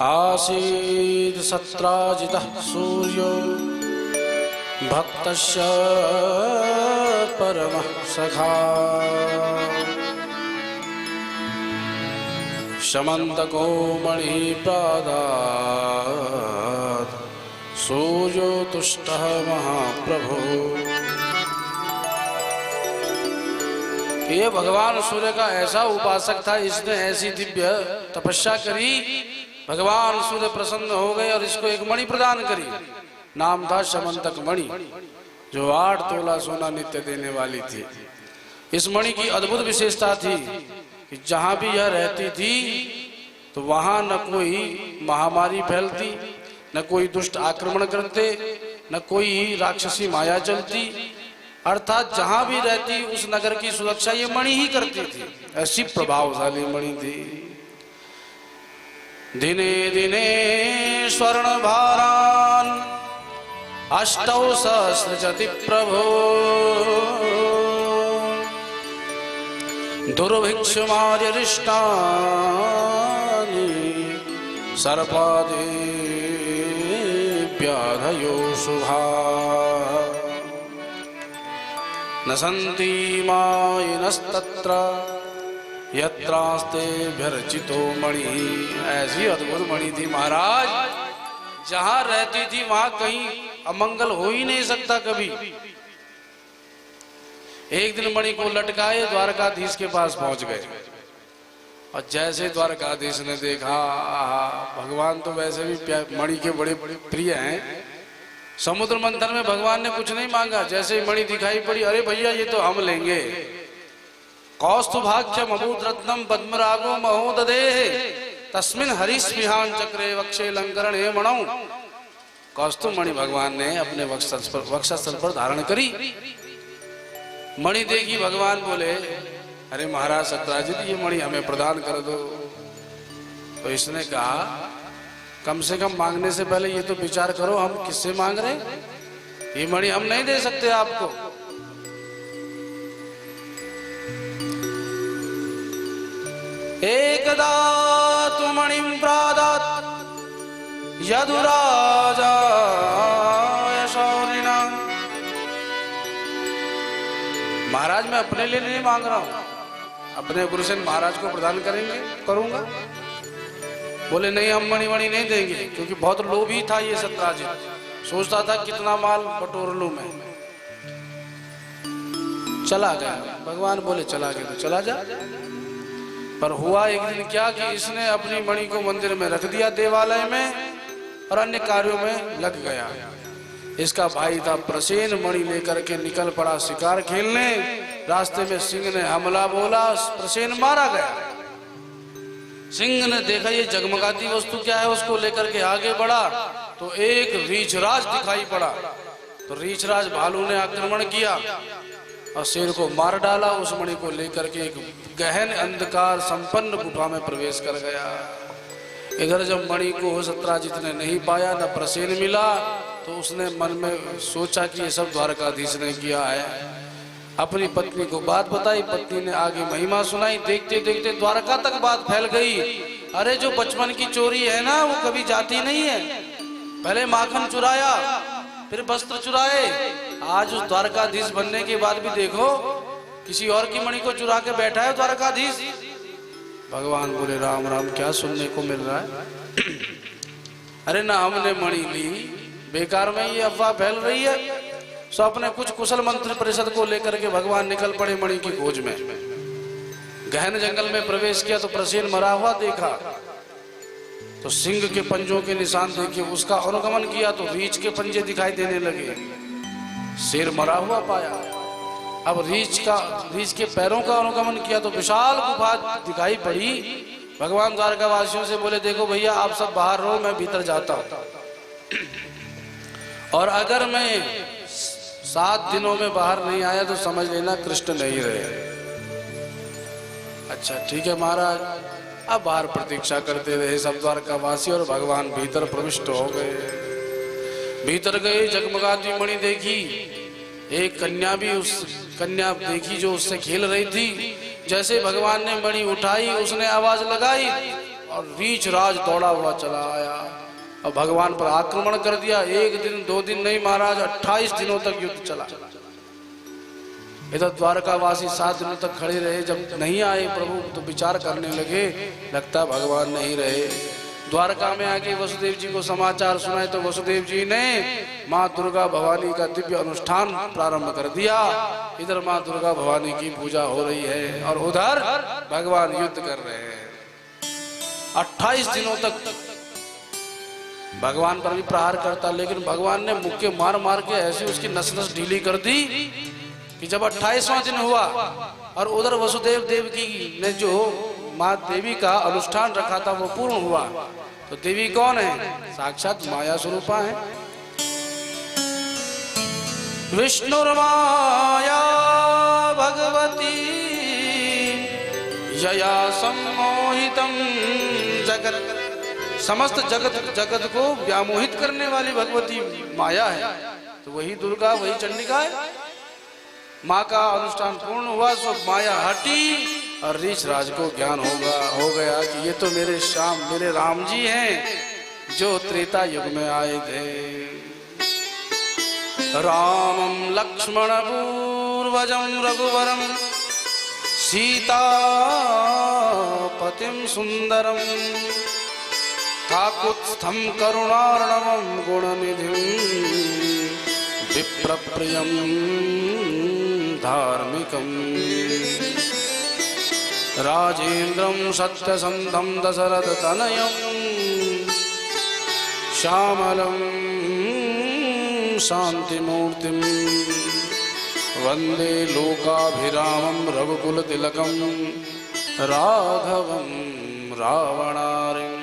आसीत् सत्राजितः सूर्यो भक्तस्य परमः सखा शमन्तको मणिपादात् सूर्यो तुष्टः महाप्रभो। ये भगवान सूर्य का ऐसा उपासक था, इसने ऐसी दिव्य तपस्या करी, भगवान सूर्य प्रसन्न हो गए और इसको एक मणि प्रदान करी। नाम था शमंतक मणि, जो 8 तोला सोना नित्य देने वाली थी। इस मणि की अद्भुत विशेषता थी कि जहां भी यह रहती थी तो वहां न कोई महामारी फैलती, न कोई दुष्ट आक्रमण करते, न कोई राक्षसी माया चलती। अर्थात जहां भी रहती उस नगर की सुरक्षा ये मणि ही करती थी। ऐसी प्रभावशाली मणि थी। दिने दिने स्वर्ण भारान अष्टौ सहस्रजति प्रभो दुर्भिक्षमार्यरिष्टानि सर्पादेव्याधयो शुभा न सन्ति मायिनस्तत्र यत्रास्ते भर्जितो मणि। ऐसी अद्भुत मणि थी महाराज, जहां रहती थी वहां कहीं अमंगल हो ही नहीं सकता कभी। एक दिन मणि को लटकाए द्वारकाधीश के पास पहुंच गए और जैसे द्वारकाधीश ने देखा, भगवान तो वैसे भी मणि के बड़े प्रिय हैं। समुद्र मंथन में भगवान ने कुछ नहीं मांगा, जैसे ही मणि दिखाई पड़ी, अरे भैया ये तो हम लेंगे। कौस्तुभाख्यम अभूत रत्नम पद्मरागो महोदधे तस्मिन् हरिस्पृहान चक्रे वक्षे लंकरणे मणौ। कौस्तुभ मणि भगवान ने अपने वक्षस्थल पर धारण करी। मणि देखी, भगवान बोले, अरे महाराज सत्राजित, ये मणि हमें प्रदान कर दो। तो इसने कहा, कम से कम मांगने से पहले ये तो विचार करो हम किससे मांग रहे। ये मणि हम नहीं दे सकते आपको। एकदा तु मणिं प्रादात् यदुराजाय शौरिणा। महाराज मैं अपने लिए नहीं मांग रहा हूं, अपने गुरुसेन महाराज को प्रदान करूंगा। बोले नहीं, हम मणि नहीं देंगे, क्योंकि बहुत लोभी था ये सत्राजित। सोचता था कितना माल बटोर लूं मैं। चला गया। भगवान बोले चला गया तो चला जा। पर हुआ एक दिन क्या कि इसने अपनी मणि को मंदिर में रख दिया देवालय में और अन्य कार्यों में लग गया। इसका भाई था प्रसेन, मणि लेकर के निकल पड़ा शिकार खेलने। रास्ते में सिंह ने हमला बोला, प्रसेन मारा गया। सिंह ने देखा ये जगमगाती वस्तु क्या है, उसको लेकर के आगे बढ़ा तो एक रीछराज दिखाई पड़ा। तो रीछराज भालू ने आक्रमण किया और शेर को मार डाला। उस मणि को लेकर के एक गहन अंधकार संपन्न गुफा में प्रवेश कर गया। इधर जब मणि को सत्राजित ने नहीं पाया, न प्रसेन मिला, तो उसने मन में सोचा कि ये सब द्वारकाधीश ने किया है। अपनी पत्नी को बात बताई, पत्नी ने आगे महिमा सुनाई। देखते देखते द्वारका तक बात फैल गई। अरे जो बचपन की चोरी है ना, वो कभी जाती नहीं है। पहले माखन चुराया, फिर वस्त्र चुराए, आज उस द्वारकाधीश बनने के बाद भी देखो किसी और की मणि को चुरा के बैठा है द्वारकाधीश। भगवान बोले राम राम, क्या सुनने को मिल रहा है। अरे ना हमने मणि ली, बेकार में ये अफवाह फैल रही है। सो अपने कुछ कुशल मंत्री परिषद को लेकर के भगवान निकल पड़े मणि की खोज में। गहन जंगल में प्रवेश किया तो प्रसेन मरा हुआ देखा, तो सिंह के पंजों के निशान देखे उसका अनुगमन किया तो रीछ के पंजे दिखाई देने लगे। शेर मरा हुआ पाया। अब रीछ के पैरों का अनुगमन किया तो विशाल गुफा दिखाई पड़ी। भगवान द्वारकावासियों से बोले, देखो भैया आप सब बाहर रहो, मैं भीतर जाता हूं, और अगर मैं 7 दिनों में बाहर नहीं आया तो समझ लेना कृष्ण नहीं रहे। अच्छा ठीक है महाराज। अब बाहर प्रतीक्षा करते रहे सब द्वारकावासी और भगवान भीतर प्रविष्ट हो गए। भीतर गए, जगमगाती मणि देखी, एक कन्या भी उस कन्या देखी जो उससे खेल रही थी। जैसे भगवान ने मणि उठाई, उसने आवाज लगाई और रीछ राज दौड़ा हुआ चला आया और भगवान पर आक्रमण कर दिया। एक दिन दो दिन नहीं महाराज, 28 दिनों तक युद्ध चला। इधर द्वारकावासी 7 दिनों तक खड़े रहे। जब नहीं आए प्रभु तो विचार करने लगे, लगता भगवान नहीं रहे। द्वारका में आके वसुदेव जी को समाचार सुनाए तो वसुदेव जी ने माँ दुर्गा भवानी का दिव्य अनुष्ठान प्रारंभ कर दिया। इधर माँ दुर्गा भवानी की पूजा हो रही है और उधर भगवान युद्ध कर रहे हैं। 28 दिनों तक भगवान पर भी प्रहार करता, लेकिन भगवान ने मुक्के मार मार के ऐसी उसकी नस नस ढीली कर दी कि जब 28वां दिन हुआ और उधर वसुदेव देव की ने जो माँ देवी का अनुष्ठान रखा था वो पूर्ण हुआ। तो देवी कौन है? साक्षात माया स्वरूपा है। विष्णुर्माया भगवती यया सम्मोहितं जगत, समस्त जगत को व्यामोहित करने वाली भगवती माया है। तो वही दुर्गा, वही चंडिका है। माँ का अनुष्ठान पूर्ण हुआ, सो माया हटी और रीछ राज को ज्ञान हो गया कि ये तो मेरे श्याम, मेरे राम जी हैं जो त्रेता युग में आए थे। रामं लक्ष्मण पूर्वजं रघुवरं सीता पतिं सुंदरम काकुत्स्थं करुणार्णवं गुणनिधिं विप्रप्रियं धार्मिकम् राजेन्द्रं सत्यसन्धं दशरथतनयं श्यामलं शान्तिमूर्तिं वन्दे लोकाभिरामं रघुकुलतिलकं राघवं रावणारिं।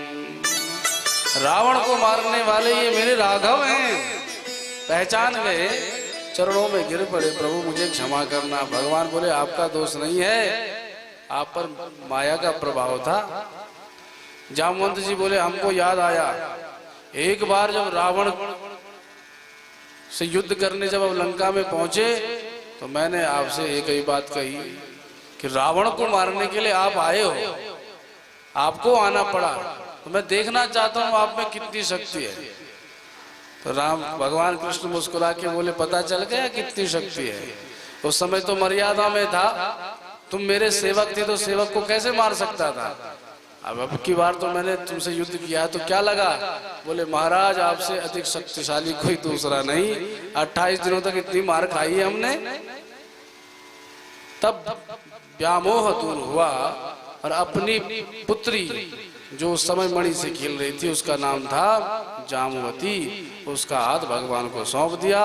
रावण को मारने वाले ये मेरे राघव हैं। पहचान गए, चरणों में गिर पड़े, प्रभु मुझे क्षमा करना। भगवान बोले आपका दोष नहीं है, आप पर माया का प्रभाव था। जामवंत जी बोले हमको याद आया, एक बार जब रावण से युद्ध करने जब अब लंका में पहुंचे तो मैंने आपसे एक ही बात कही कि रावण को मारने के लिए आप आए हो, आपको आना पड़ा, तो मैं देखना चाहता हूं आप में कितनी शक्ति है। तो राम भगवान कृष्ण मुस्कुरा के बोले पता चल गया कितनी शक्ति है। उस समय तो मर्यादा में था, तुम मेरे सेवक थे तो सेवक को कैसे मार सकता था। अब की बार तो मैंने तुमसे युद्ध किया तो क्या लगा? बोले महाराज आपसे अधिक शक्तिशाली कोई दूसरा नहीं। 28 दिनों तक इतनी मार खाई है हमने। तब व्यामोह दूर हुआ और अपनी पुत्री जो उस समय मणि से खेल रही थी, उसका नाम था जामवती, उसका हाथ भगवान को सौंप दिया।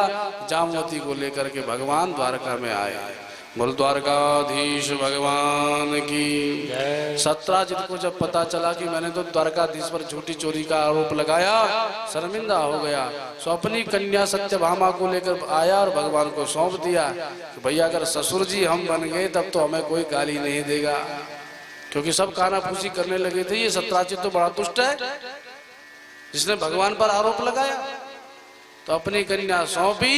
जामवती को लेकर के भगवान द्वारका में आए। बोल द्वारकाधीश भगवान की। सत्राजित को जब पता चला कि मैंने तो द्वारकाधीश पर झूठी चोरी का आरोप लगाया, शर्मिंदा हो गया, सो अपनी कन्या सत्यभामा को लेकर आया और भगवान को सौंप दिया कि भैया अगर ससुर जी हम बन गए तब तो हमें कोई गाली नहीं देगा, क्योंकि सब कानाफूसी करने लगे थे। ये सत्राजित तो बड़ा दुष्ट है जिसने भगवान पर आरोप लगाया। तो अपनी कन्या सौंपी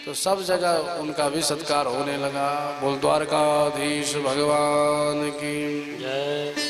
तो सब जगह उनका भी सत्कार होने लगा। बोल द्वारकाधीश भगवान की जय।